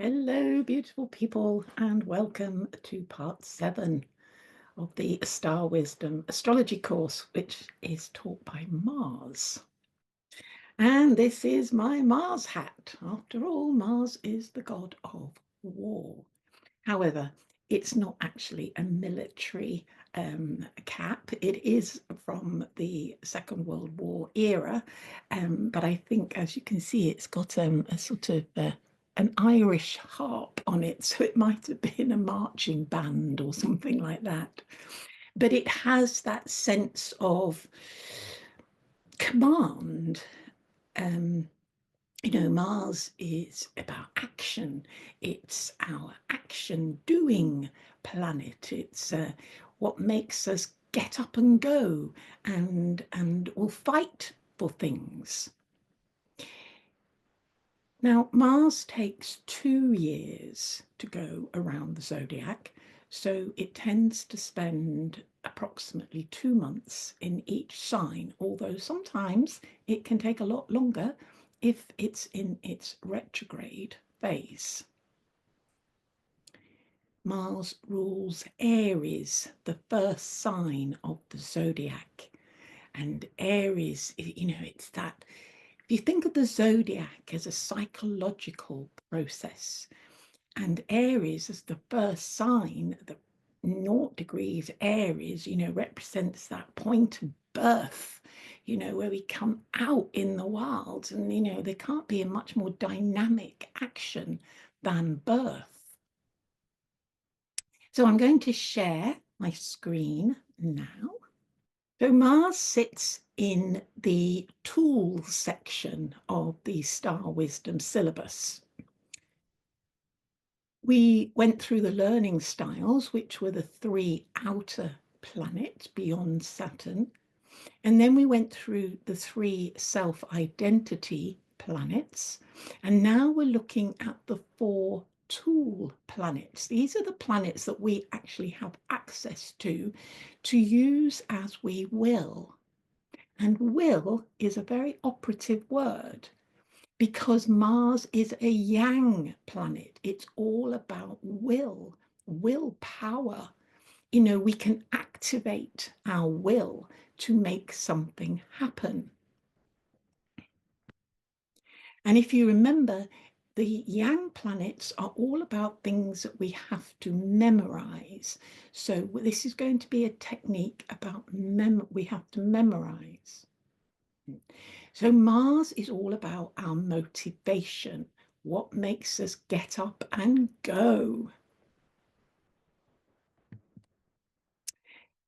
Hello, beautiful people, and welcome to part 7 of the Star Wisdom astrology course, which is taught by Mars. And this is my Mars hat. After all, Mars is the god of war. However, it's not actually a military cap. It is from the Second World War era, but I think, as you can see, it's got a sort of an Irish harp on it, so it might have been a marching band or something like that. But it has that sense of command. Mars is about action. It's our action doing planet. It's what makes us get up and go and will fight for things. Now, Mars takes 2 years to go around the zodiac, so it tends to spend approximately 2 months in each sign, although sometimes it can take a lot longer if it's in its retrograde phase. Mars rules Aries, the first sign of the zodiac. And Aries, it's that, if you think of the zodiac as a psychological process, and Aries as the first sign, the 0 degrees Aries, represents that point of birth, where we come out in the world. And, there can't be a much more dynamic action than birth. So I'm going to share my screen now. So Mars sits in the tools section of the Star Wisdom syllabus. We went through the learning styles, which were the 3 outer planets beyond Saturn. And then we went through the 3 self-identity planets. And now we're looking at the 4 tool planets. These are the planets that we actually have access to use as we will. And will is a very operative word, because Mars is a yang planet. It's all about willpower. We can activate our will to make something happen. And if you remember, the yang planets are all about things that we have to memorize. So this is going to be a technique about we have to memorize. So Mars is all about our motivation, what makes us get up and go.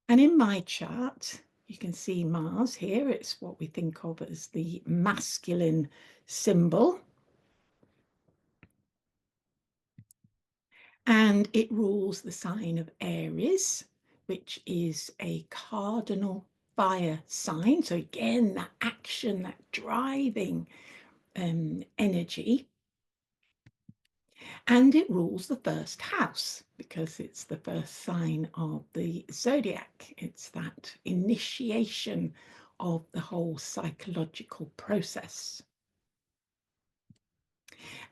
And in my chart, you can see Mars here. It's what we think of as the masculine symbol. And it rules the sign of Aries, which is a cardinal fire sign. So again, that action, that driving energy. And it rules the first house because it's the first sign of the zodiac. It's that initiation of the whole psychological process.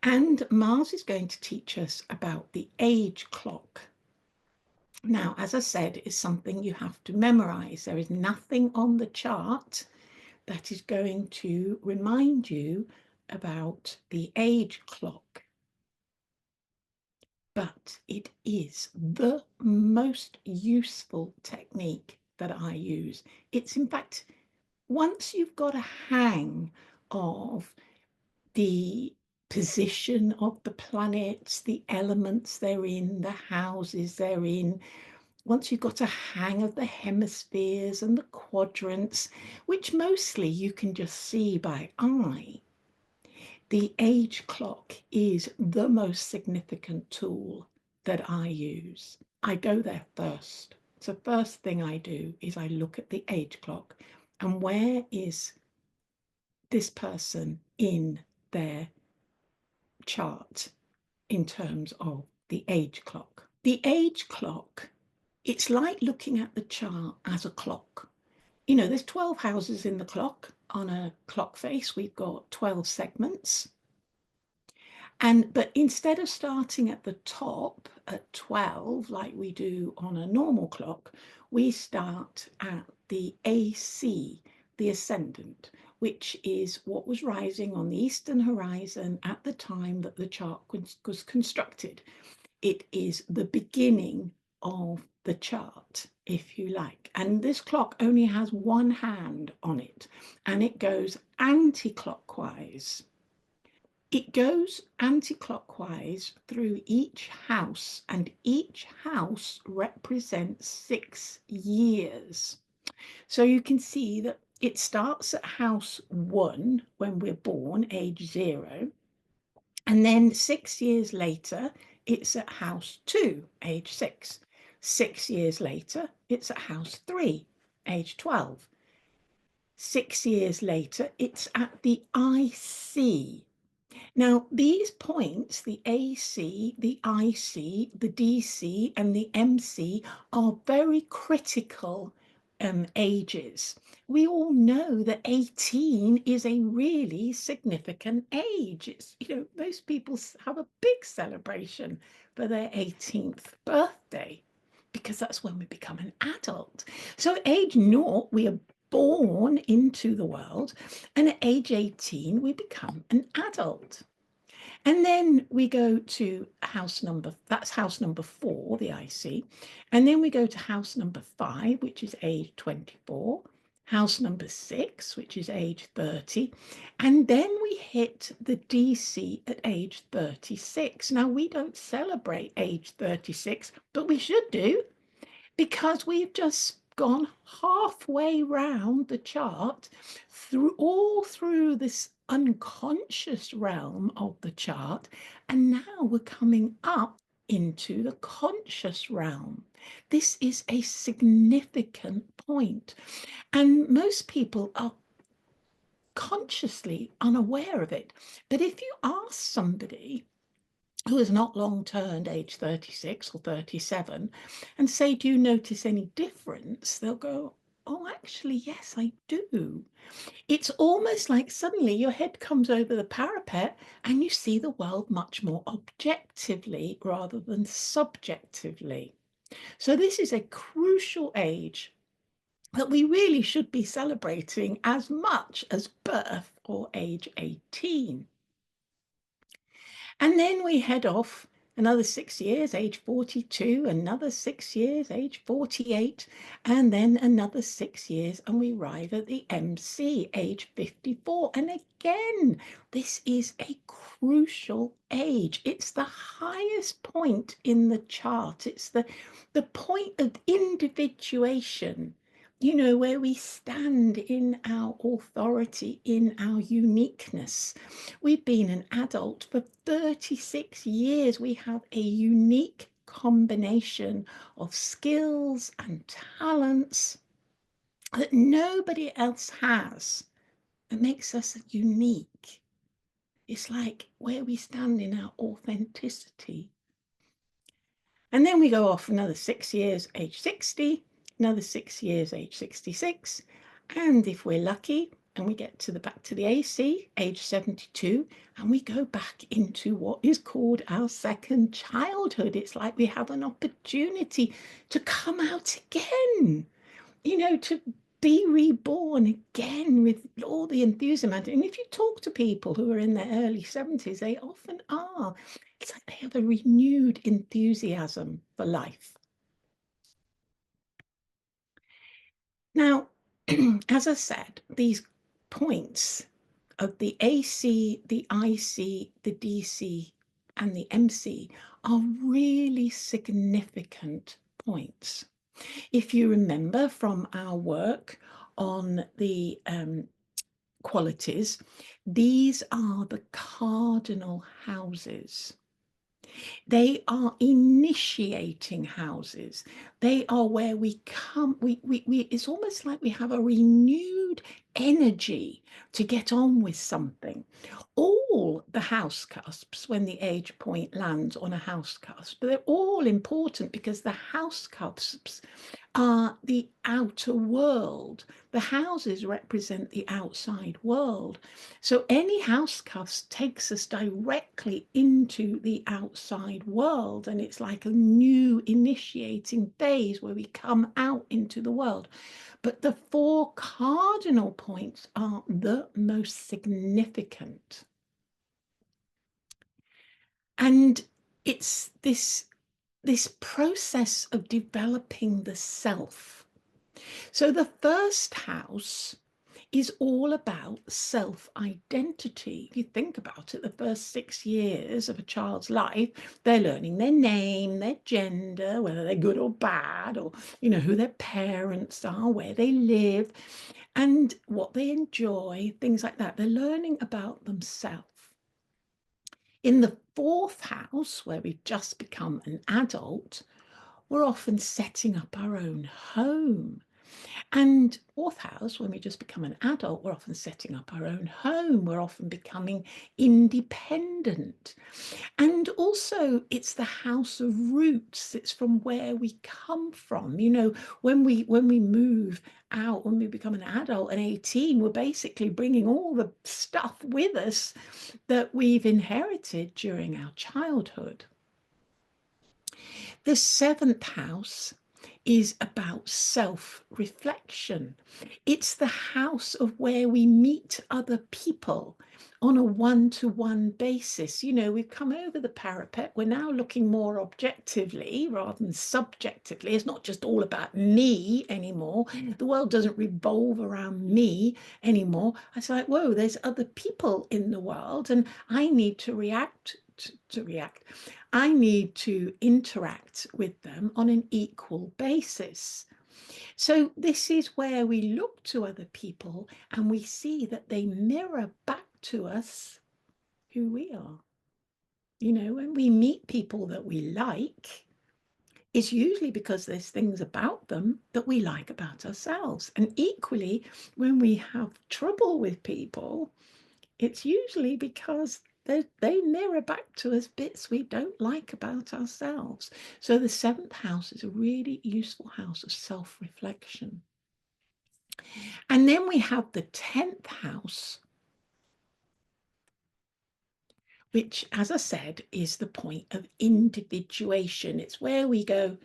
And Mars is going to teach us about the age clock. Now, as I said, it's something you have to memorize. There is nothing on the chart that is going to remind you about the age clock. But it is the most useful technique that I use. It's, in fact, once you've got a hang of the position of the planets, the elements they're in, the houses they're in, once you've got a hang of the hemispheres and the quadrants, which mostly you can just see by eye, the age clock is the most significant tool that I use. I go there first. So first thing I do is I look at the age clock and where is this person in their chart in terms of the age clock. The age clock, it's like looking at the chart as a clock. There's 12 houses in the clock. On a clock face, we've got 12 segments. But instead of starting at the top at 12, like we do on a normal clock, we start at the AC, the ascendant, which is what was rising on the eastern horizon at the time that the chart was constructed. It is the beginning of the chart, if you like. And this clock only has one hand on it, and it goes anti-clockwise. It goes anti-clockwise through each house, and each house represents 6 years. So you can see that it starts at house 1 when we're born, age 0, and then 6 years later, it's at house 2, age 6. 6 years later, it's at house 3, age 12. 6 years later, it's at the IC. Now, these points, the AC, the IC, the DC, and the MC, are very critical ages. We all know that 18 is a really significant age. It's, most people have a big celebration for their 18th birthday because that's when we become an adult. So at age 0, we are born into the world, and at age 18, we become an adult. And then we go to that's house number 4, the IC. And then we go to house number 5, which is age 24, house number 6, which is age 30. And then we hit the DC at age 36. Now, we don't celebrate age 36, but we should do, because we've just gone halfway round the chart through this unconscious realm of the chart, and now we're coming up into the conscious realm. This is a significant point, and most people are consciously unaware of it. But if you ask somebody who has not long turned age 36 or 37 and say, do you notice any difference? They'll go, oh, actually, yes, I do. It's almost like suddenly your head comes over the parapet and you see the world much more objectively rather than subjectively. So this is a crucial age that we really should be celebrating as much as birth or age 18. And then we head off another 6 years, age 42, another 6 years, age 48, and then another 6 years, and we arrive at the MC, age 54. And again, this is a crucial age. It's the highest point in the chart. It's the point of individuation, where we stand in our authority, in our uniqueness. We've been an adult for 36 years. We have a unique combination of skills and talents that nobody else has. It makes us unique. It's like where we stand in our authenticity. And then we go off another 6 years, age 60, another 6 years, age 66. And if we're lucky and we get back to the AC, age 72, and we go back into what is called our second childhood. It's like we have an opportunity to come out again, to be reborn again with all the enthusiasm. And if you talk to people who are in their early 70s, they often are. It's like they have a renewed enthusiasm for life. Now, as I said, these points of the AC, the IC, the DC, and the MC are really significant points. If you remember from our work on the qualities, these are the cardinal houses. They are initiating houses. They are where we come, it's almost like we have a renewed energy to get on with something. All the house cusps, when the age point lands on a house cusp, they're all important because the house cusps are the outer world. The houses represent the outside world. So any house cusp takes us directly into the outside world. And it's like a new initiating phase where we come out into the world. But the four cardinal points are the most significant. And it's this process of developing the self. So the first house is all about self-identity. If you think about it, the first 6 years of a child's life, they're learning their name, their gender, whether they're good or bad, or who their parents are, where they live, and what they enjoy, things like that. They're learning about themselves. In the fourth house, where we've just become an adult, we're often setting up our own home. And fourth house, when we just become an adult, we're often setting up our own home. We're often becoming independent. And also, it's the house of roots. It's from where we come from. When we move out, when we become an adult and 18, we're basically bringing all the stuff with us that we've inherited during our childhood. The seventh house is about self-reflection. It's the house of where we meet other people on a one-to-one basis. We've come over the parapet. We're now looking more objectively rather than subjectively. It's not just all about me anymore. The world doesn't revolve around me anymore. It's like, whoa, there's other people in the world, and I need to react. I need to interact with them on an equal basis. So this is where we look to other people and we see that they mirror back to us who we are. When we meet people that we like, it's usually because there's things about them that we like about ourselves. And equally, when we have trouble with people, it's usually because they mirror back to us bits we don't like about ourselves. So the seventh house is a really useful house of self-reflection. And then we have the 10th house, which, as I said, is the point of individuation. It's where we go,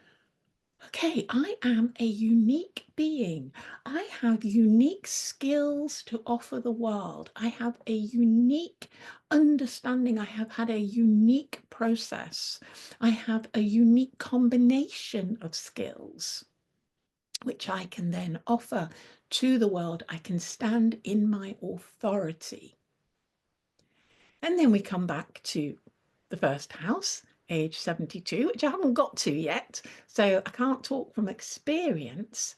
okay, I am a unique being. I have unique skills to offer the world. I have a unique understanding. I have had a unique process. I have a unique combination of skills, which I can then offer to the world. I can stand in my authority. And then we come back to the first house, age 72, which I haven't got to yet. So I can't talk from experience,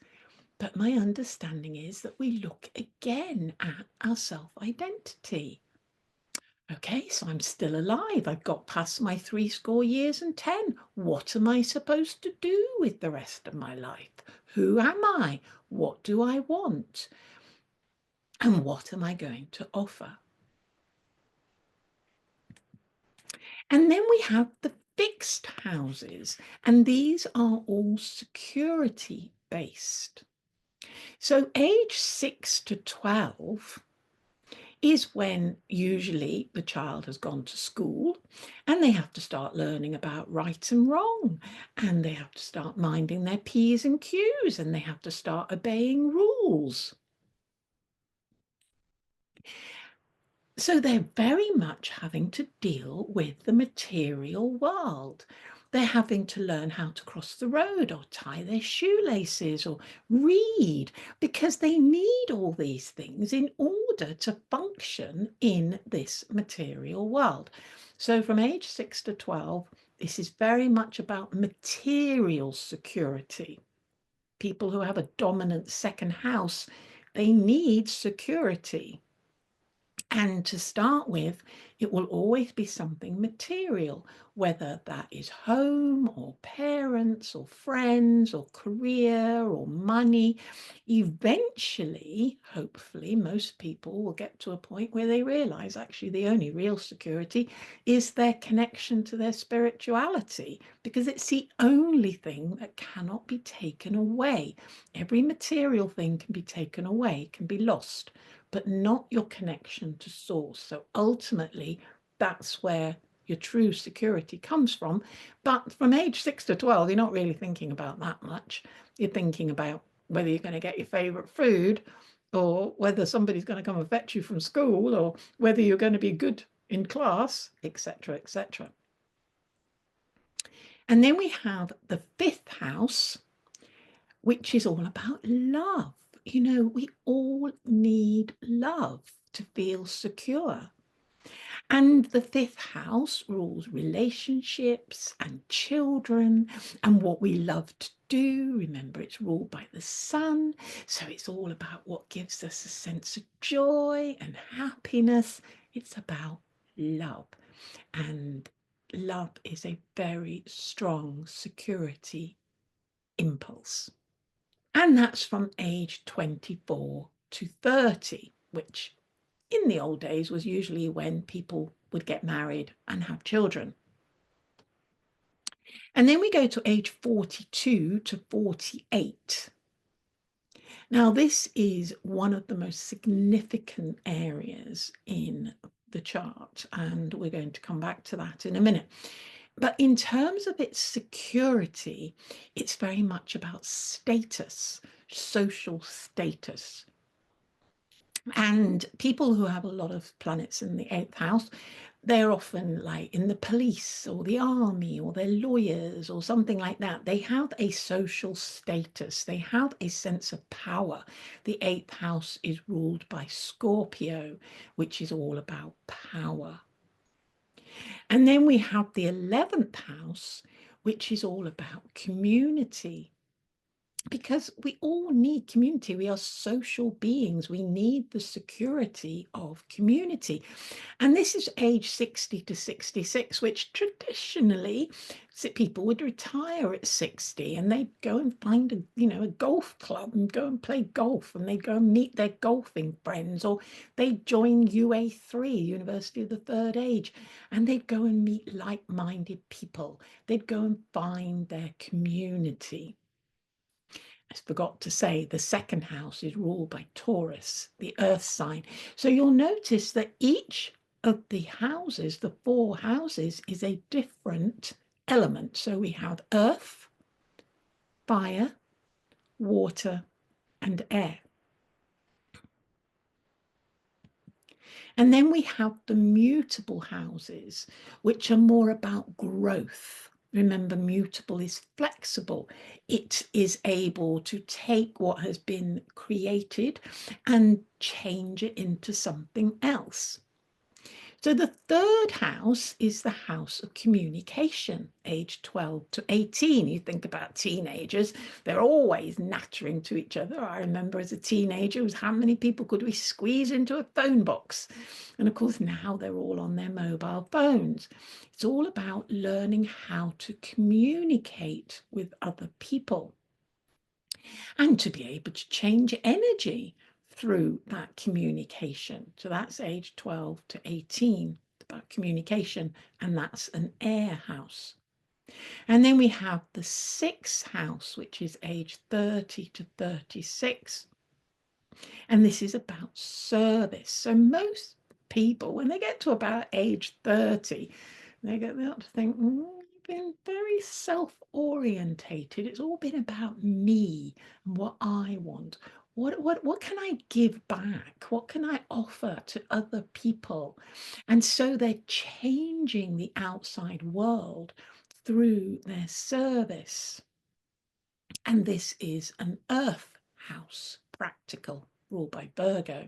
but my understanding is that we look again at our self-identity. Okay, so I'm still alive. I've got past my 70 years and 10. What am I supposed to do with the rest of my life? Who am I? What do I want? And what am I going to offer? And then we have the fixed houses, and these are all security based. So age 6 to 12 is when usually the child has gone to school and they have to start learning about right and wrong, and they have to start minding their P's and Q's, and they have to start obeying rules. So they're very much having to deal with the material world. They're having to learn how to cross the road or tie their shoelaces or read, because they need all these things in order to function in this material world. So from age 6 to 12, this is very much about material security. People who have a dominant second house, they need security. And to start with, it will always be something material, whether that is home or parents or friends or career or money. Eventually, hopefully, most people will get to a point where they realize actually the only real security is their connection to their spirituality, because it's the only thing that cannot be taken away. Every material thing can be taken away, can be lost, but not your connection to source. So ultimately, that's where your true security comes from. But from age 6 to 12, you're not really thinking about that much. You're thinking about whether you're going to get your favorite food, or whether somebody's going to come and fetch you from school, or whether you're going to be good in class, etc., etc. And then we have the 5th house, which is all about love. You know, we all need love to feel secure. And the 5th house rules relationships and children and what we love to do. Remember, it's ruled by the sun. So it's all about what gives us a sense of joy and happiness. It's about love. And love is a very strong security impulse. And that's from age 24 to 30, which in the old days was usually when people would get married and have children. And then we go to age 42 to 48. Now, this is one of the most significant areas in the chart, and we're going to come back to that in a minute. But in terms of its security, it's very much about status, social status. And people who have a lot of planets in the 8th house, they're often like in the police or the army, or they're lawyers or something like that. They have a social status. They have a sense of power. The 8th house is ruled by Scorpio, which is all about power. And then we have the 11th house, which is all about community, because we all need community. We are social beings. We need the security of community. And this is age 60 to 66, which traditionally people would retire at 60 and they'd go and find a golf club and go and play golf, and they'd go and meet their golfing friends, or they'd join UA3, University of the Third Age, and they'd go and meet like-minded people. They'd go and find their community. I forgot to say, the 2nd house is ruled by Taurus, the earth sign. So you'll notice that each of the houses, the 4 houses, is a different element. So we have earth, fire, water, and air. And then we have the mutable houses, which are more about growth. Remember, mutable is flexible. It is able to take what has been created and change it into something else. So the 3rd house is the house of communication, age 12 to 18. You think about teenagers, they're always nattering to each other. I remember as a teenager, it was how many people could we squeeze into a phone box? And of course, now they're all on their mobile phones. It's all about learning how to communicate with other people and to be able to change energy through that communication. So that's age 12 to 18, about communication, and that's an air house. And then we have the 6th house, which is age 30 to 36. And this is about service. So most people, when they get to about age 30, they get up to think, I've been very self-orientated. It's all been about me and what I want. What can I give back? What can I offer to other people? And so they're changing the outside world through their service. And this is an earth house, practical, ruled by Virgo.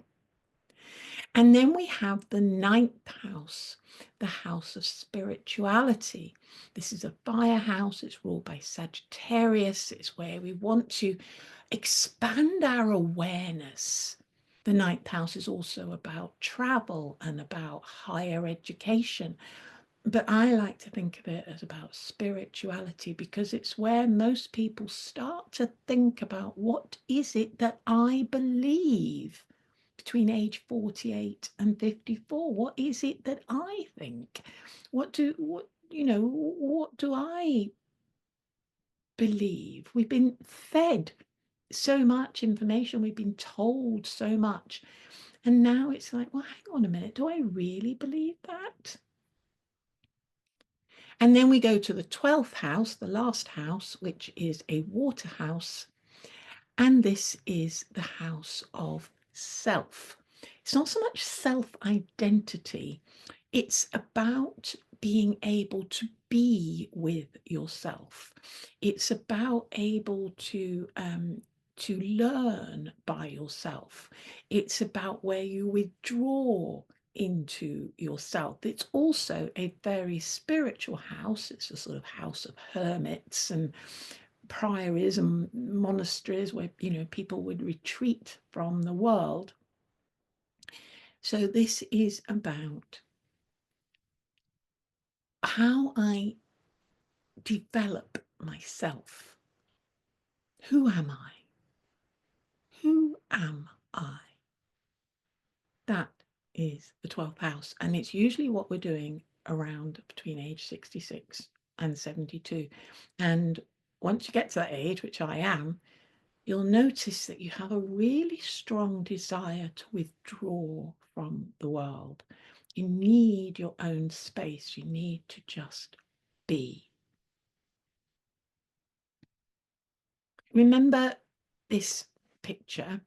And then we have the 9th house, the house of spirituality. This is a fire house. It's ruled by Sagittarius. It's where we want to expand our awareness The ninth house is also about travel and about higher education. But I like to think of it as about spirituality, because it's where most people start to think about, what is it that I believe between age 48 and 54? What is it that I think? What do I believe? We've been fed so much information, we've been told so much, and now it's like, well, hang on a minute, do I really believe that? And then we go to the 12th house, the last house, which is a water house. And this is the house of self. It's not so much self-identity. It's about being able to be with yourself. It's about able to learn by yourself. It's about where you withdraw into yourself. It's also a very spiritual house. It's a sort of house of hermits and priories and monasteries where people would retreat from the world. So this is about how I develop myself. Who am I? Who am I? That is the 12th house, and it's usually what we're doing around between age 66 and 72. And once you get to that age, which I am, you'll notice that you have a really strong desire to withdraw from the world. You need your own space. You need to just be. Remember this picture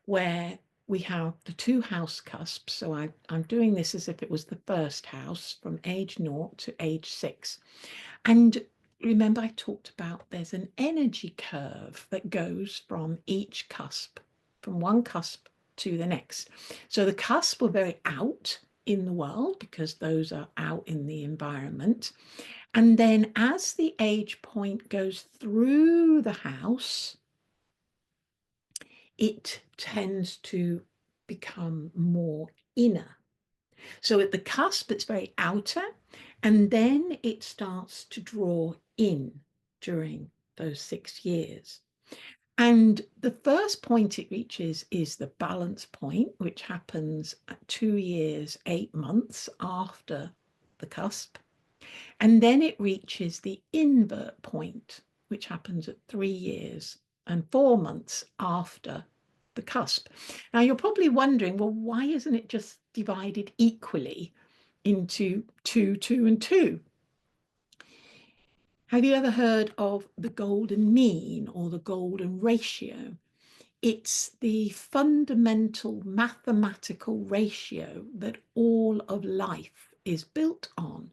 where we have the two house cusps. So I'm doing this as if it was the first house from age 0 to age 6. And remember, I talked about there's an energy curve that goes from each cusp, from one cusp to the next. So the cusp were very out in the world because those are out in the environment. And then as the age point goes through the house, it tends to become more inner. So at the cusp, it's very outer, and then it starts to draw in during those 6 years. And the first point it reaches is the balance point, which happens at 2 years, 8 months after the cusp. And then it reaches the invert point, which happens at 3 years and 4 months after the cusp. Now, you're probably wondering, well, why isn't it just divided equally into 2, 2, and 2? Have you ever heard of the golden mean or the golden ratio? It's the fundamental mathematical ratio that all of life is built on.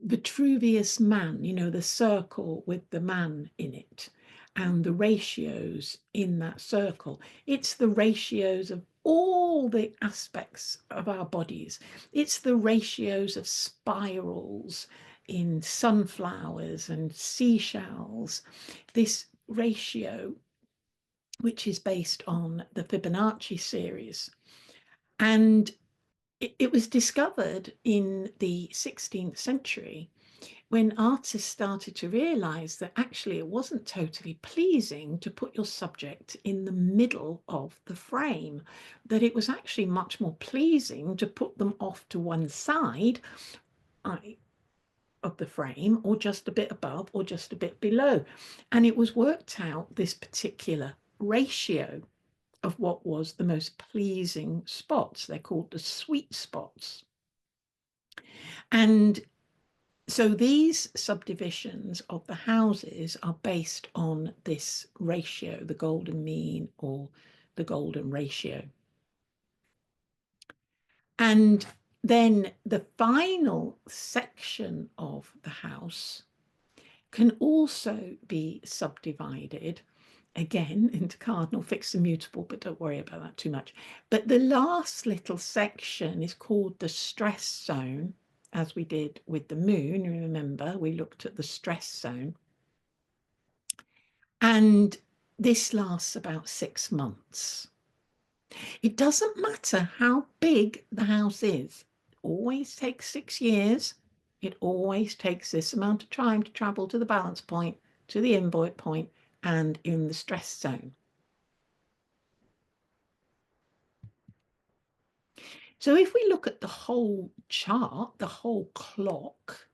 Vitruvius Man, the circle with the man in it, and the ratios in that circle. It's the ratios of all the aspects of our bodies. It's the ratios of spirals in sunflowers and seashells. This ratio, which is based on the Fibonacci series. And it was discovered in the 16th century when artists started to realize that actually it wasn't totally pleasing to put your subject in the middle of the frame, that it was actually much more pleasing to put them off to one side of the frame, or just a bit above or just a bit below. And it was worked out, this particular ratio of what was the most pleasing spots. They're called the sweet spots. And so these subdivisions of the houses are based on this ratio, the golden mean or the golden ratio. And then the final section of the house can also be subdivided again into cardinal, fixed, and mutable, but don't worry about that too much. But the last little section is called the stress zone, as we did with the moon. Remember, we looked at the stress zone. And this lasts about 6 months. It doesn't matter how big the house is. It always takes 6 years. It always takes this amount of time to travel to the balance point, to the invert point, and in the stress zone. So if we look at the whole chart, the whole clock,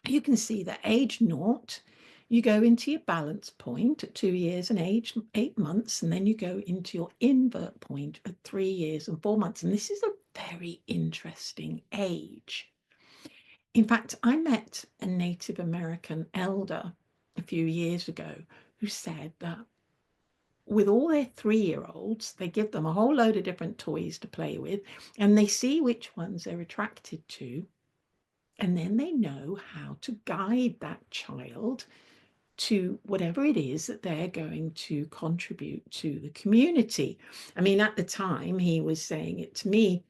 you can see that age naught, you go into your balance point at 2 years and 8 months, and then you go into your invert point at 3 years and 4 months. And this is a very interesting age. In fact, I met a Native American elder a few years ago who said that with all their 3-year-olds, they give them a whole load of different toys to play with, and they see which ones they're attracted to, and then they know how to guide that child to whatever it is that they're going to contribute to the community. I mean, at the time, he was saying it to me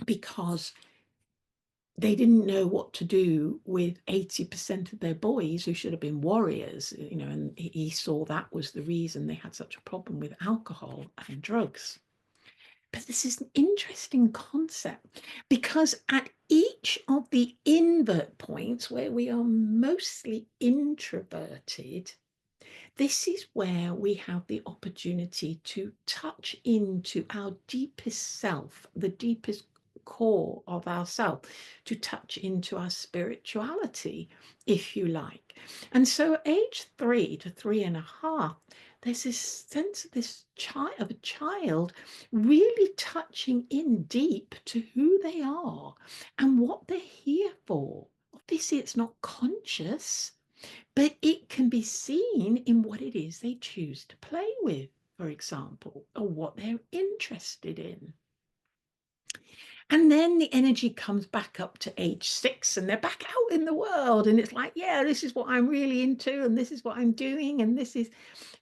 because they didn't know what to do with 80% of their boys who should have been warriors, and he saw that was the reason they had such a problem with alcohol and drugs. But this is an interesting concept because at each of the invert points where we are mostly introverted, this is where we have the opportunity to touch into our deepest self, the deepest core of ourself, to touch into our spirituality, if you like. And so at age 3 to 3.5, there's this sense of of a child really touching in deep to who they are and what they're here for. Obviously, it's not conscious, but it can be seen in what it is they choose to play with, for example, or what they're interested in. And then the energy comes back up to age 6 and they're back out in the world. And it's like, yeah, this is what I'm really into and this is what I'm doing. And this is,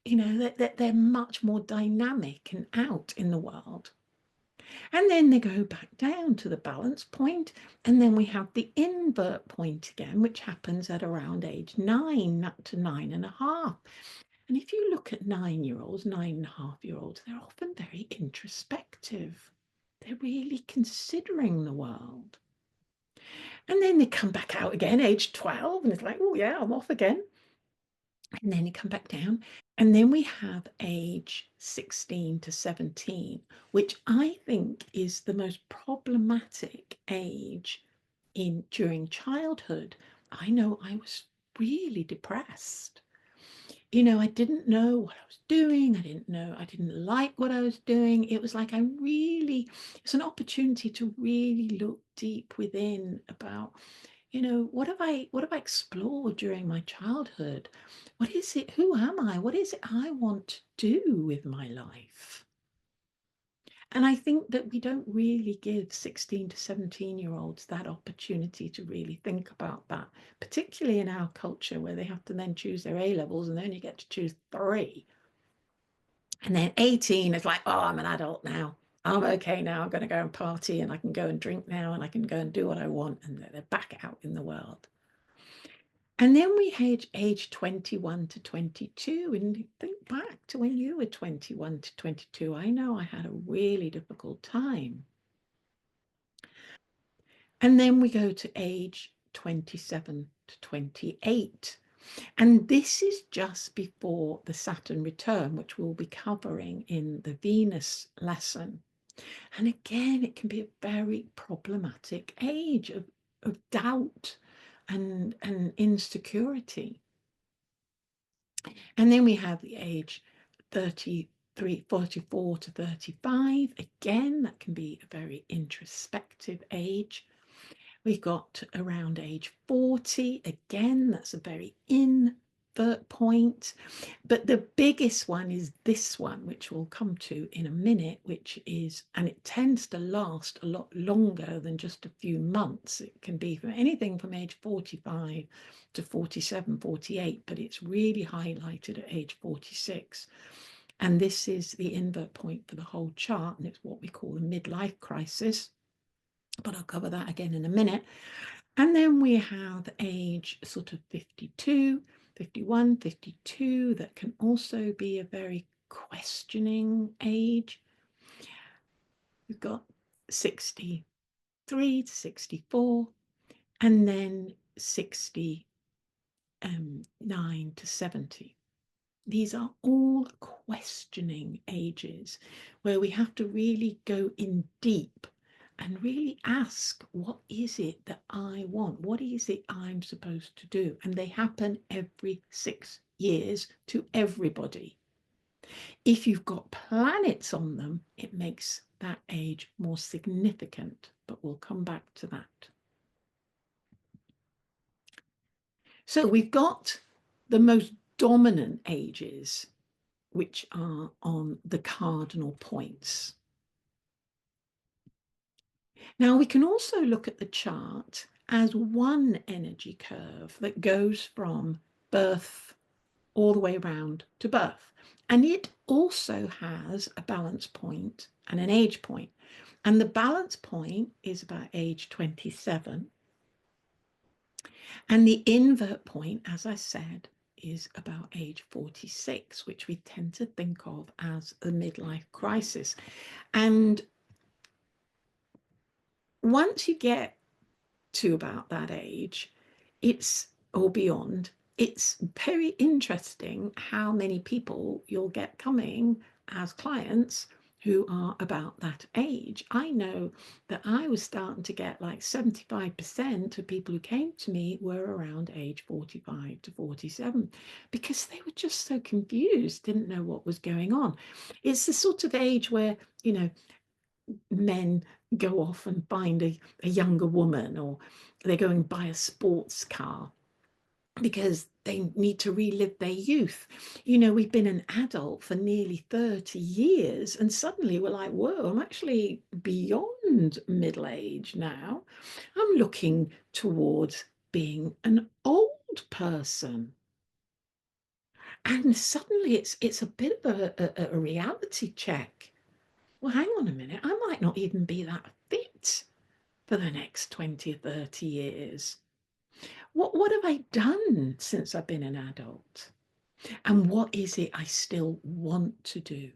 that they're much more dynamic and out in the world. And then they go back down to the balance point, and then we have the invert point again, which happens at around age 9 up to 9.5. And if you look at 9-year-olds, 9.5-year-olds, they're often very introspective. They're really considering the world. And then they come back out again, age 12, and it's like, oh yeah, I'm off again. And then you come back down. And then we have age 16 to 17, which I think is the most problematic age during childhood. I know I was really depressed. I didn't know what I was doing. I didn't like what I was doing. It was like it's an opportunity to really look deep within about, what have I explored during my childhood? What is it? Who am I? What is it I want to do with my life? And I think that we don't really give 16 to 17-year-olds that opportunity to really think about that, particularly in our culture where they have to then choose their A levels and then you get to choose 3. And then 18 is like, oh, I'm an adult now. I'm okay now. I'm going to go and party and I can go and drink now and I can go and do what I want. And they're back out in the world. And then we had age 21 to 22. And think back to when you were 21 to 22. I know I had a really difficult time. And then we go to age 27 to 28. And this is just before the Saturn return, which we'll be covering in the Venus lesson. And again, it can be a very problematic age of doubt and insecurity. And then we have the age 44 to 35. Again, that can be a very introspective age. We've got around age 40. Again, that's a very invert point. But the biggest one is this one, which we'll come to in a minute, and it tends to last a lot longer than just a few months. It can be from anything from age 45 to 47, 48, but it's really highlighted at age 46. And this is the invert point for the whole chart, and it's what we call the midlife crisis. But I'll cover that again in a minute. And then we have age sort of 52, 51, 52. That can also be a very questioning age. We've got 63 to 64, and then 69 to 70. These are all questioning ages where we have to really go in deep and really ask, what is it that I want? What is it I'm supposed to do? And they happen every 6 years to everybody. If you've got planets on them, it makes that age more significant, but we'll come back to that. So we've got the most dominant ages, which are on the cardinal points. Now we can also look at the chart as one energy curve that goes from birth all the way around to birth. And it also has a balance point and an age point. And the balance point is about age 27. And the invert point, as I said, is about age 46, which we tend to think of as a midlife crisis. And once you get to about that age, it's, or beyond, it's very interesting how many people you'll get coming as clients who are about that age. I know that I was starting to get like 75% of people who came to me were around age 45 to 47 because they were just so confused, didn't know what was going on. It's the sort of age where, you know, men go off and find a younger woman, or they go and buy a sports car because they need to relive their youth. You know, we've been an adult for nearly 30 years and suddenly we're like, whoa, I'm actually beyond middle age now. I'm looking towards being an old person. And suddenly it's a bit of a reality check. Well, hang on a minute, I might not even be that fit for the next 20 or 30 years. What have I done since I've been an adult? And what is it I still want to do?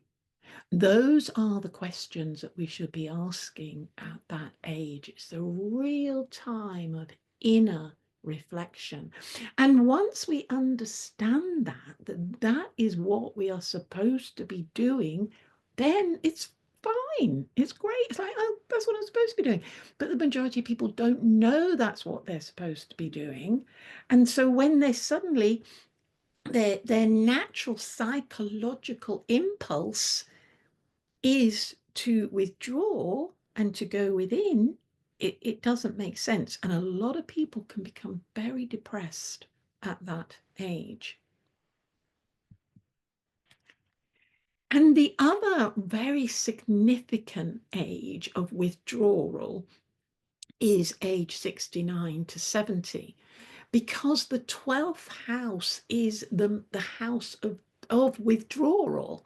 Those are the questions that we should be asking at that age. It's the real time of inner reflection. And once we understand that is what we are supposed to be doing, then it's fine. It's great. It's like, oh, that's what I'm supposed to be doing. But the majority of people don't know that's what they're supposed to be doing. And so when they suddenly, their natural psychological impulse is to withdraw and to go within, it doesn't make sense. And a lot of people can become very depressed at that age. And the other very significant age of withdrawal is age 69 to 70, because the 12th house is the house of withdrawal.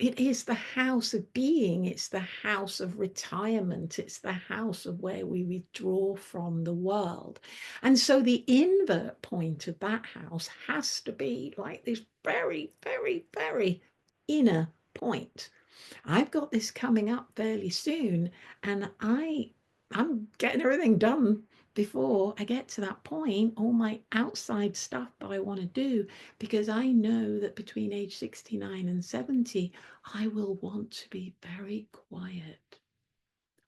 It is the house of being, it's the house of retirement, it's the house of where we withdraw from the world. And so the invert point of that house has to be like this very, very, very inner point. I've got this coming up fairly soon, and I'm getting everything done before I get to that point, all my outside stuff that I want to do, because I know that between age 69 and 70, I will want to be very quiet.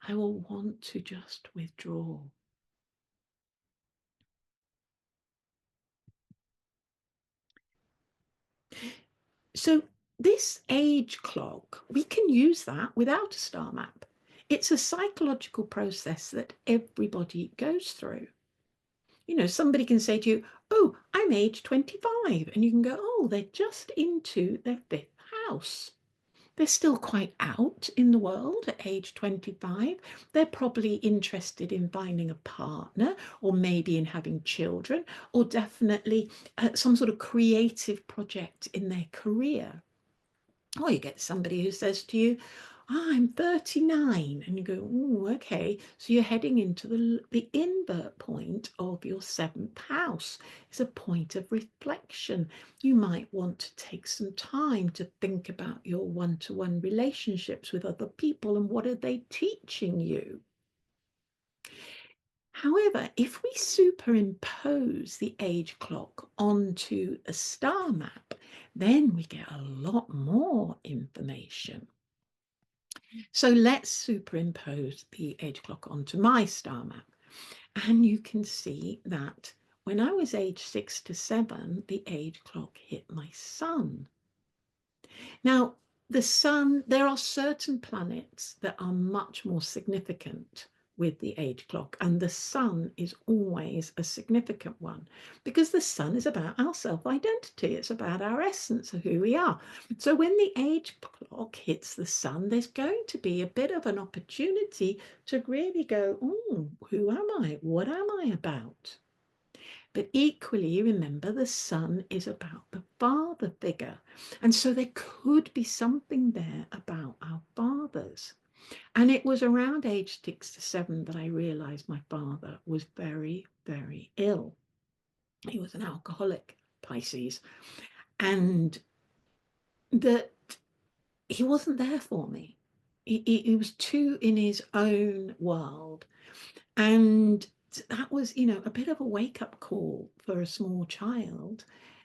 I will want to just withdraw. So this age clock, we can use that without a star map. It's a psychological process that everybody goes through. You know, somebody can say to you, oh, I'm age 25. And you can go, oh, they're just into their fifth house. They're still quite out in the world at age 25. They're probably interested in finding a partner, or maybe in having children, or definitely some sort of creative project in their career. Or you get somebody who says to you, I'm 39. And you go, oh, okay. So you're heading into the invert point of your seventh house. It's a point of reflection. You might want to take some time to think about your one-to-one relationships with other people and what are they teaching you. However, if we superimpose the age clock onto a star map, then we get a lot more information. So let's superimpose the age clock onto my star map. And you can see that when I was age 6 to 7, the age clock hit my sun. Now, the sun, there are certain planets that are much more significant with the age clock, and the sun is always a significant one because the sun is about our self-identity. It's about our essence of who we are. So when the age clock hits the sun, there's going to be a bit of an opportunity to really go, oh, who am I? What am I about? But equally, remember, the sun is about the father figure. And so there could be something there about our fathers. And it was around age 6 to 7 that I realized my father was very, very ill. He was an alcoholic, Pisces, and that he wasn't there for me. He was too in his own world. And that was, a bit of a wake-up call for a small child,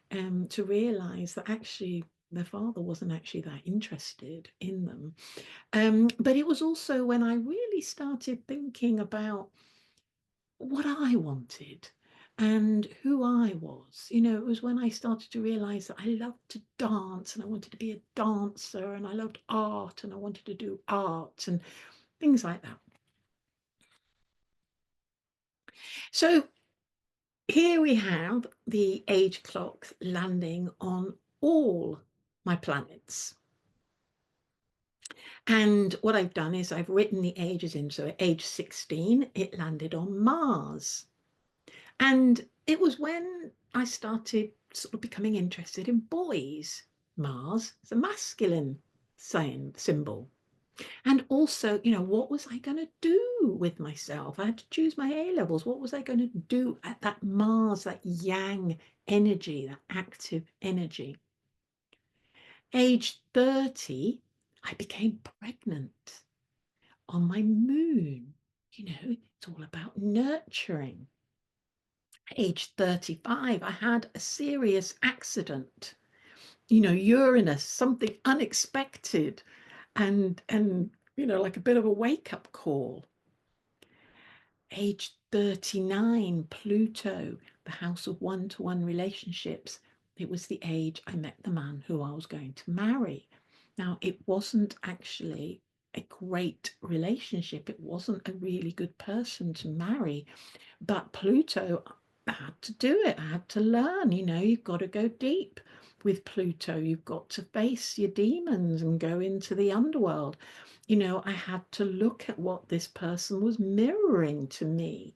to realize that actually their father wasn't actually that interested in them. But it was also when I really started thinking about what I wanted and who I was. It was when I started to realize that I loved to dance and I wanted to be a dancer, and I loved art and I wanted to do art and things like that. So here we have the age clock landing on all my planets. And what I've done is I've written the ages in. So at age 16, it landed on Mars. And it was when I started sort of becoming interested in boys. Mars is a masculine symbol. And also, what was I going to do with myself? I had to choose my A levels. What was I going to do at that Mars, that yang energy, that active energy? Age 30, I became pregnant on my moon. It's all about nurturing. Age 35, I had a serious accident. Uranus, something unexpected, and like a bit of a wake-up call. Age 39, Pluto, the house of one-to-one relationships. It was the age I met the man who I was going to marry. Now, it wasn't actually a great relationship. It wasn't a really good person to marry, but Pluto, I had to do it. I had to learn, you've got to go deep with Pluto. You've got to face your demons and go into the underworld. I had to look at what this person was mirroring to me.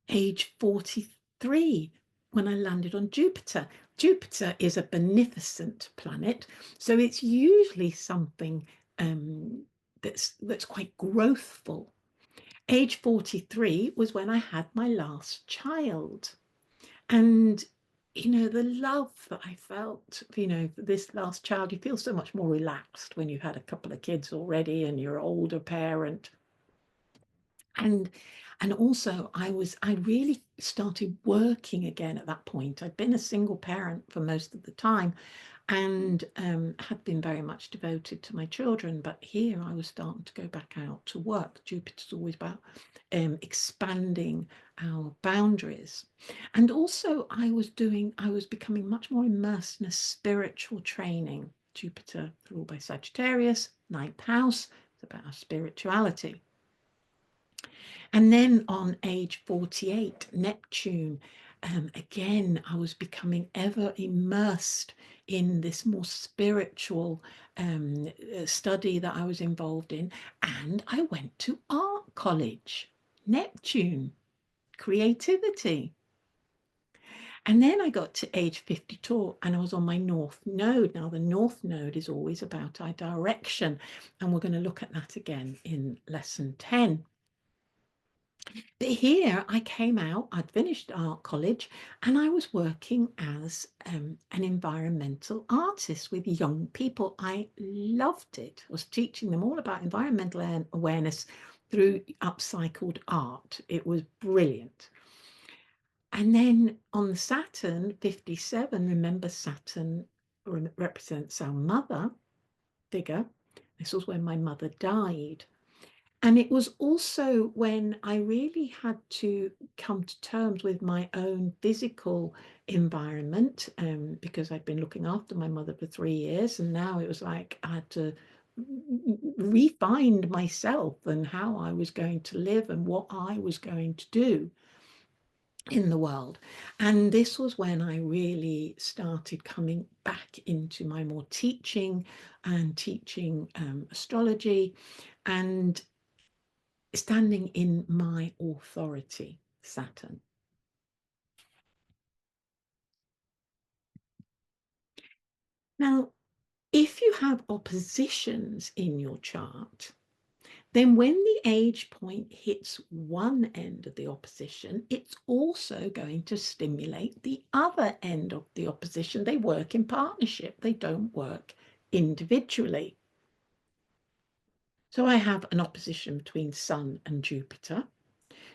Age 43, when I landed on Jupiter. Jupiter is a beneficent planet, so it's usually something that's quite growthful. Age 43 was when I had my last child. And, the love that I felt, for this last child, you feel so much more relaxed when you've had a couple of kids already and you're an older parent. And also I really started working again at that point. I'd been a single parent for most of the time, and had been very much devoted to my children. But here I was starting to go back out to work. Jupiter's always about expanding our boundaries. And also I was becoming much more immersed in a spiritual training. Jupiter, ruled by Sagittarius, ninth house, it's about our spirituality. And then on age 48, Neptune, again, I was becoming ever immersed in this more spiritual study that I was involved in. And I went to art college. Neptune, creativity. And then I got to age 52 and I was on my north node. Now, the north node is always about our direction. And we're going to look at that again in lesson 10. But here I came out, I'd finished art college, and I was working as an environmental artist with young people. I loved it. I was teaching them all about environmental awareness through upcycled art. It was brilliant. And then on Saturn 57, remember Saturn represents our mother figure. This was when my mother died. And it was also when I really had to come to terms with my own physical environment, because I'd been looking after my mother for 3 years. And now it was like I had to re-find myself and how I was going to live and what I was going to do in the world. And this was when I really started coming back into my more teaching and teaching astrology and standing in my authority, Saturn. Now, if you have oppositions in your chart, then when the age point hits one end of the opposition, it's also going to stimulate the other end of the opposition. They work in partnership, they don't work individually. So I have an opposition between Sun and Jupiter.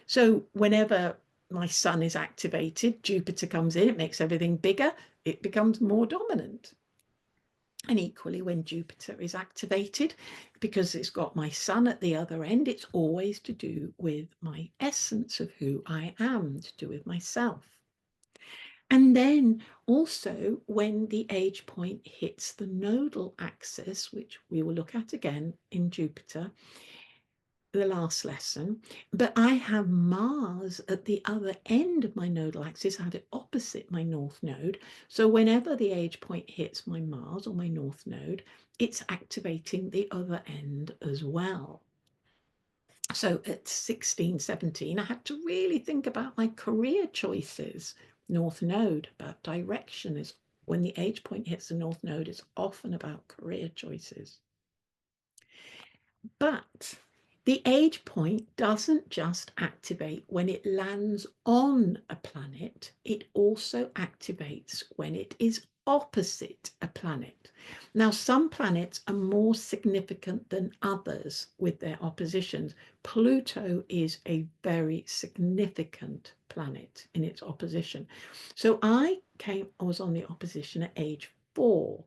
So whenever my Sun is activated, Jupiter comes in, it makes everything bigger, it becomes more dominant. And equally, when Jupiter is activated, because it's got my Sun at the other end, it's always to do with my essence of who I am, to do with myself. And then also when the age point hits the nodal axis, which we will look at again in Jupiter, the last lesson, but I have Mars at the other end of my nodal axis. I have it opposite my north node. So whenever the age point hits my Mars or my north node, it's activating the other end as well. So at 16, 17, I had to really think about my career choices. North node, about direction, is when the age point hits the north node, it's often about career choices. But the age point doesn't just activate when it lands on a planet, it also activates when it is opposite a planet. Now, some planets are more significant than others with their oppositions. Pluto is a very significant planet in its opposition. So I was on the opposition at age 4.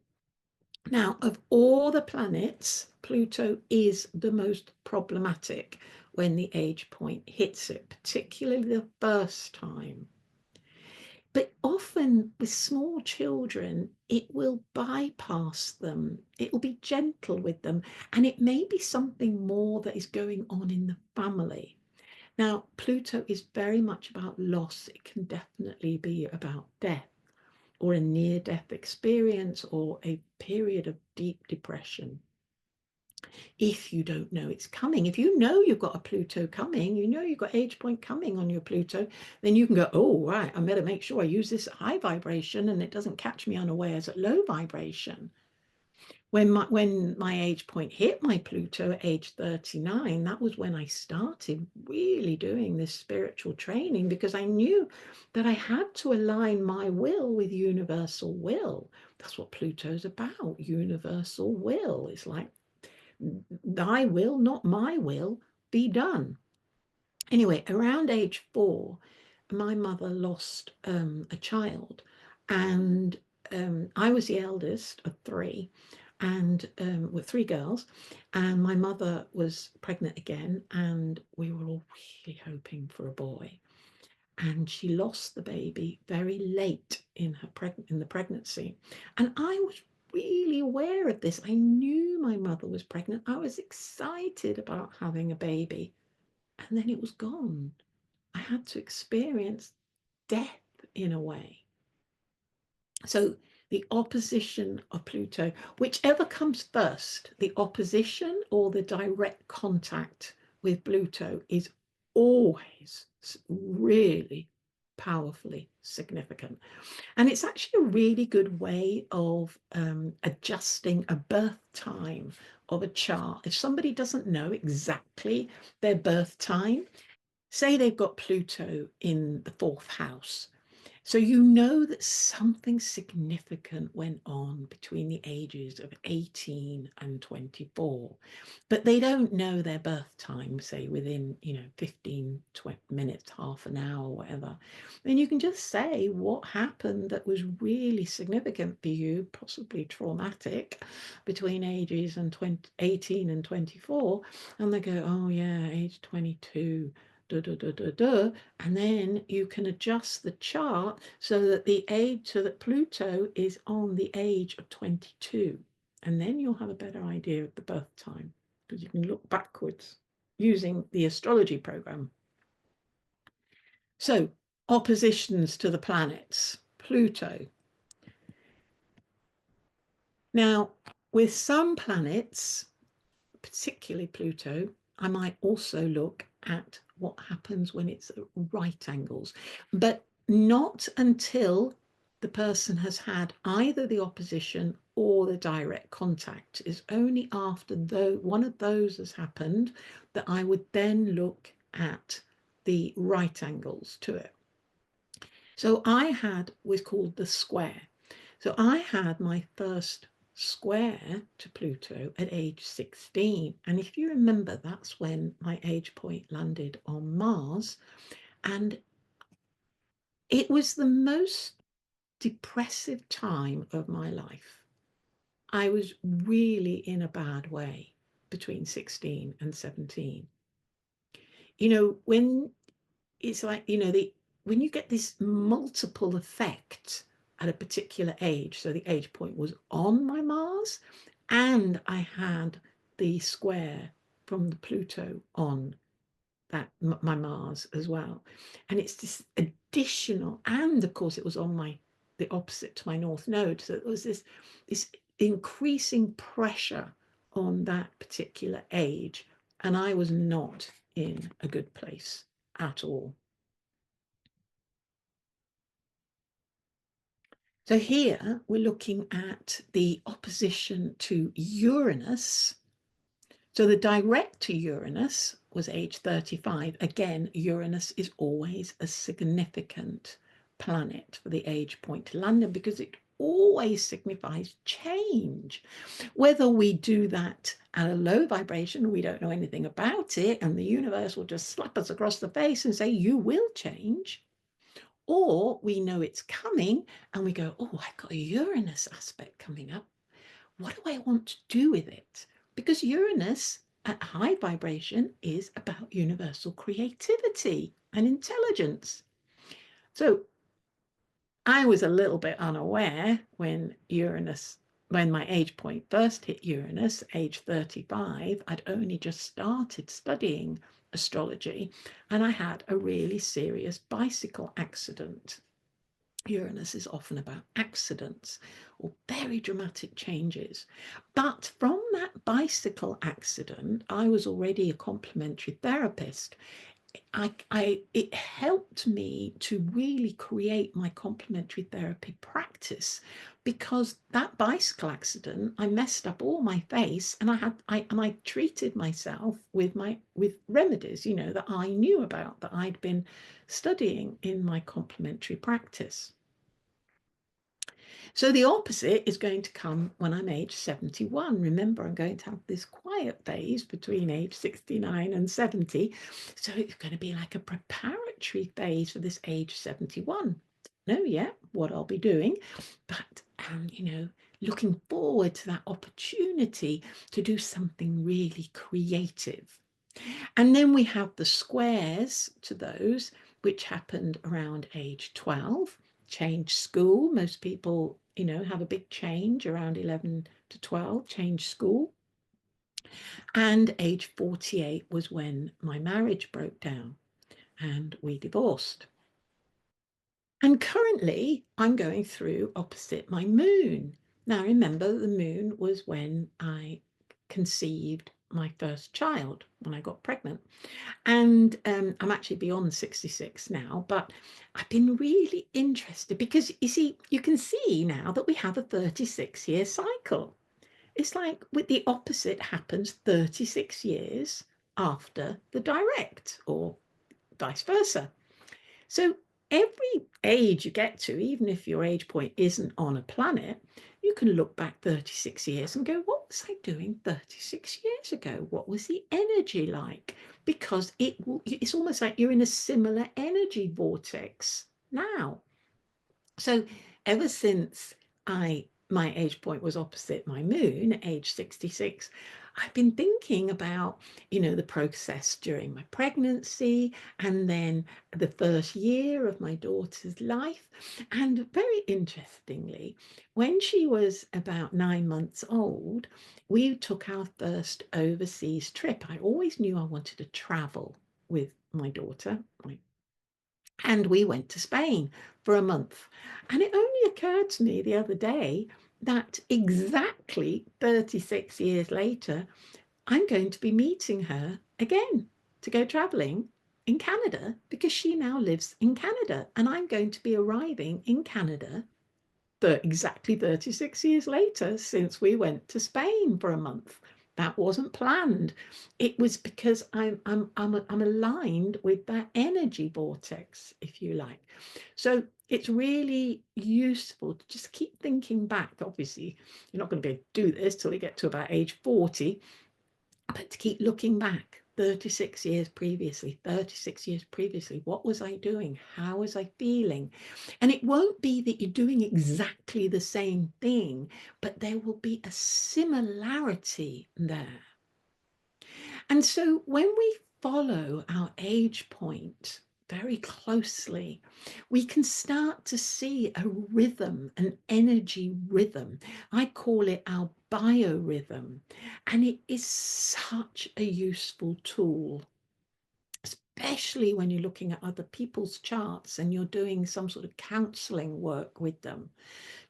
Now, of all the planets, Pluto is the most problematic when the age point hits it, particularly the first time. But often with small children, it will bypass them. It will be gentle with them, and it may be something more that is going on in the family. Now, Pluto is very much about loss. It can definitely be about death, or a near-death experience, or a period of deep depression. If you don't know it's coming, if you know you've got a Pluto coming, you know you've got age point coming on your Pluto, then you can go, oh, right, I better make sure I use this at high vibration and it doesn't catch me unawares at low vibration. When my age point hit my Pluto at age 39, that was when I started really doing this spiritual training, because I knew that I had to align my will with universal will. That's what Pluto's about, universal will. It's like, thy will, not my will, be done. Anyway, around age 4, my mother lost a child, and I was the eldest of 3, and with 3 girls, and my mother was pregnant again, and we were all really hoping for a boy, and she lost the baby very late in the pregnancy, and I was really aware of this. I knew my mother was pregnant. I was excited about having a baby, and then it was gone. I had to experience death in a way. So the opposition of Pluto, whichever comes first, the opposition or the direct contact with Pluto, is always really powerfully significant. And it's actually a really good way of adjusting a birth time of a chart. If somebody doesn't know exactly their birth time, say they've got Pluto in the 4th house, so you know that something significant went on between the ages of 18 and 24, but they don't know their birth time, say within, 15, 20 minutes, half an hour, whatever. Then you can just say what happened that was really significant for you, possibly traumatic, between ages and 18 and 24. And they go, oh yeah, age 22. Duh, duh, duh, duh, duh. And then you can adjust the chart so that Pluto is on the age of 22. And then you'll have a better idea of the birth time, because you can look backwards using the astrology program. So, oppositions to the planets, Pluto. Now, with some planets, particularly Pluto, I might also look at what happens when it's at right angles, but not until the person has had either the opposition or the direct contact. It's only after one of those has happened that I would then look at the right angles to it. So I had what's called the square. So I had my first square to Pluto at age 16. And if you remember, that's when my age point landed on Mars. And it was the most depressive time of my life. I was really in a bad way between 16 and 17. When it's like, when you get this multiple effect at a particular age, so the age point was on my Mars and I had the square from the Pluto on my Mars as well, and it's this additional, and of course it was on the opposite to my North Node, so it was this increasing pressure on that particular age, and I was not in a good place at all. So here we're looking at the opposition to Uranus. So the direct to Uranus was age 35. Again, Uranus is always a significant planet for the age point to London because it always signifies change. Whether we do that at a low vibration, we don't know anything about it, and the universe will just slap us across the face and say, you will change. Or we know it's coming and we go, oh, I've got a Uranus aspect coming up. What do I want to do with it? Because Uranus at high vibration is about universal creativity and intelligence. So I was a little bit unaware when my age point first hit Uranus, age 35. I'd only just started studying astrology and I had a really serious bicycle accident. Uranus is often about accidents or very dramatic changes. But from that bicycle accident, I was already a complementary therapist. It helped me to really create my complementary therapy practice, because that bicycle accident, I messed up all my face, and I treated myself with remedies, that I knew about, that I'd been studying in my complementary practice. So the opposite is going to come when I'm age 71. Remember, I'm going to have this quiet phase between age 69 and 70. So it's going to be like a preparatory phase for this age 71. Know yet what I'll be doing, but looking forward to that opportunity to do something really creative. And then we have the squares to those, which happened around age 12. Change school. Most people, have a big change around 11 to 12, change school. And age 48 was when my marriage broke down and we divorced. And currently I'm going through opposite my moon. Now remember, the moon was when I conceived my first child when I got pregnant. And I'm actually beyond 66 now, but I've been really interested because you see, you can see now that we have a 36-year cycle. It's like with the opposite happens 36 years after the direct, or vice versa. So every age you get to, even if your age point isn't on a planet, you can look back 36 years and go, what was I doing 36 years ago? What was the energy like? Because it's almost like you're in a similar energy vortex now. So ever since my age point was opposite my moon, age 66, I've been thinking about, the process during my pregnancy and then the first year of my daughter's life. And very interestingly, when she was about 9 months old, we took our first overseas trip. I always knew I wanted to travel with my daughter, and we went to Spain for a month. And it only occurred to me the other day that exactly 36 years later, I'm going to be meeting her again to go traveling in Canada because she now lives in Canada. And I'm going to be arriving in Canada exactly 36 years later since we went to Spain for a month. That wasn't planned. It was because I'm aligned with that energy vortex, if you like. So it's really useful to just keep thinking back. Obviously, you're not going to be able to do this till you get to about age 40, but to keep looking back 36 years previously, 36 years previously, what was I doing? How was I feeling? And it won't be that you're doing exactly the same thing, but there will be a similarity there. And so when we follow our age point very closely, we can start to see a rhythm, an energy rhythm. I call it our biorhythm, and it is such a useful tool, especially when you're looking at other people's charts and you're doing some sort of counseling work with them,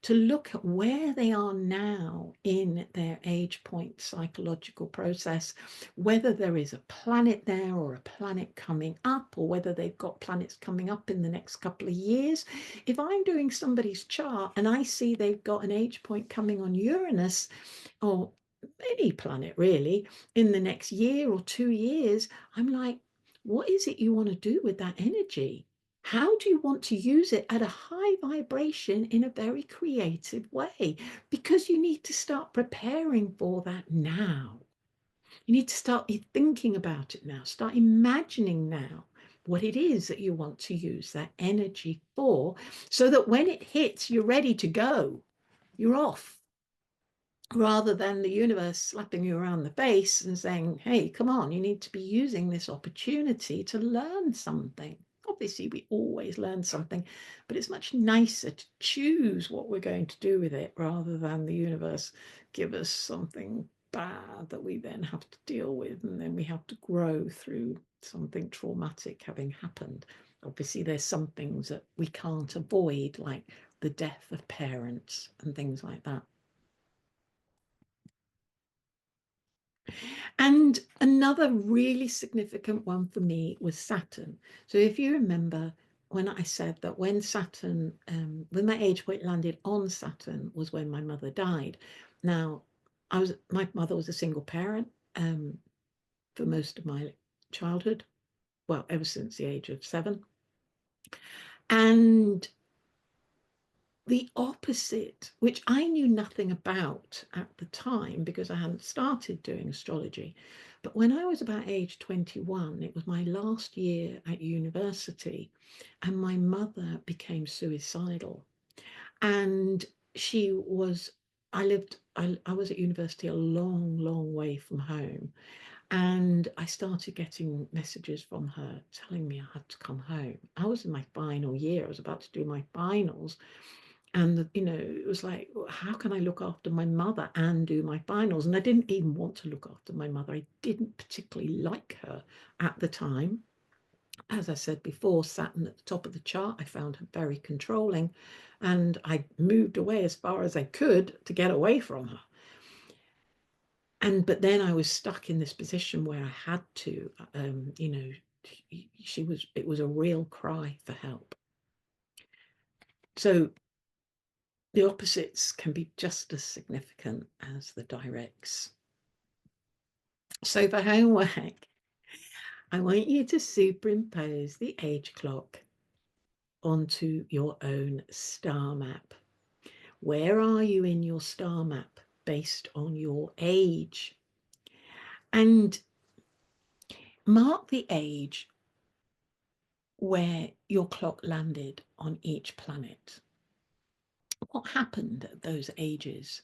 to look at where they are now in their age point psychological process, whether there is a planet there or a planet coming up, or whether they've got planets coming up in the next couple of years. If I'm doing somebody's chart and I see they've got an age point coming on Uranus, or any planet really, in the next year or 2 years, I'm like, what is it you want to do with that energy? How do you want to use it at a high vibration in a very creative way? Because you need to start preparing for that now. You need to start thinking about it now, start imagining now what it is that you want to use that energy for, so that when it hits, you're ready to go. You're off, rather than the universe slapping you around the face and saying, hey, come on, you need to be using this opportunity to learn something. Obviously, we always learn something, but it's much nicer to choose what we're going to do with it rather than the universe give us something bad that we then have to deal with, and then we have to grow through something traumatic having happened. Obviously, there's some things that we can't avoid, like the death of parents and things like that. And another really significant one for me was Saturn. So if you remember when I said that when Saturn, when my age point landed on Saturn was when my mother died. Now, my mother was a single parent for most of my childhood, well, ever since the age of 7. And the opposite, which I knew nothing about at the time because I hadn't started doing astrology. But when I was about age 21, it was my last year at university, and my mother became suicidal. And she was, I was at university a long, long way from home. And I started getting messages from her telling me I had to come home. I was in my final year, I was about to do my finals. And, it was like, how can I look after my mother and do my finals? And I didn't even want to look after my mother. I didn't particularly like her at the time. As I said before, Saturn at the top of the chart, I found her very controlling. And I moved away as far as I could to get away from her. But then I was stuck in this position where I had to, you know, it was a real cry for help. So the opposites can be just as significant as the directs. So for homework, I want you to superimpose the age clock onto your own star map. Where are you in your star map based on your age? And mark the age where your clock landed on each planet. What happened at those ages?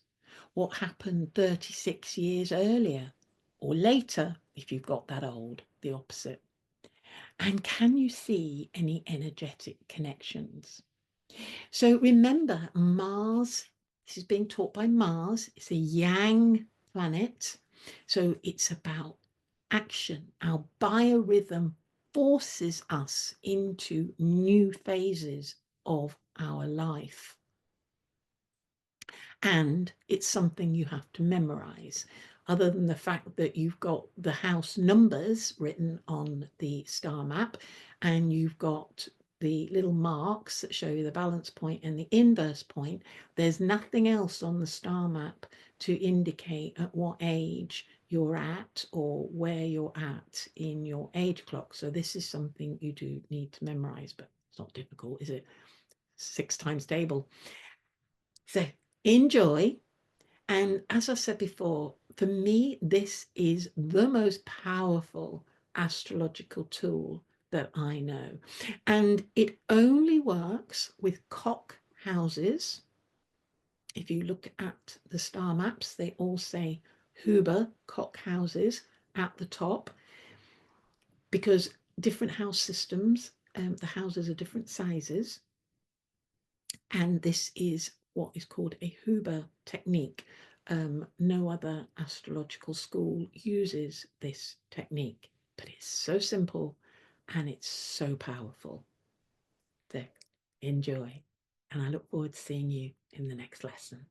What happened 36 years earlier or later, if you've got that old, the opposite? And can you see any energetic connections? So remember, Mars, this is being taught by Mars, it's a yang planet. So it's about action. Our biorhythm forces us into new phases of our life. And it's something you have to memorize. Other than the fact that you've got the house numbers written on the star map, and you've got the little marks that show you the balance point and the inverse point, there's nothing else on the star map to indicate at what age you're at or where you're at in your age clock. So this is something you do need to memorize, but it's not difficult, is it? 6 times table. So enjoy. And as I said before, for me, this is the most powerful astrological tool that I know. And it only works with cock houses. If you look at the star maps, they all say Huber cock houses at the top, because different house systems, the houses are different sizes. And this is what is called a Huber technique. No other astrological school uses this technique, but it's so simple and it's so powerful. So enjoy, and I look forward to seeing you in the next lesson.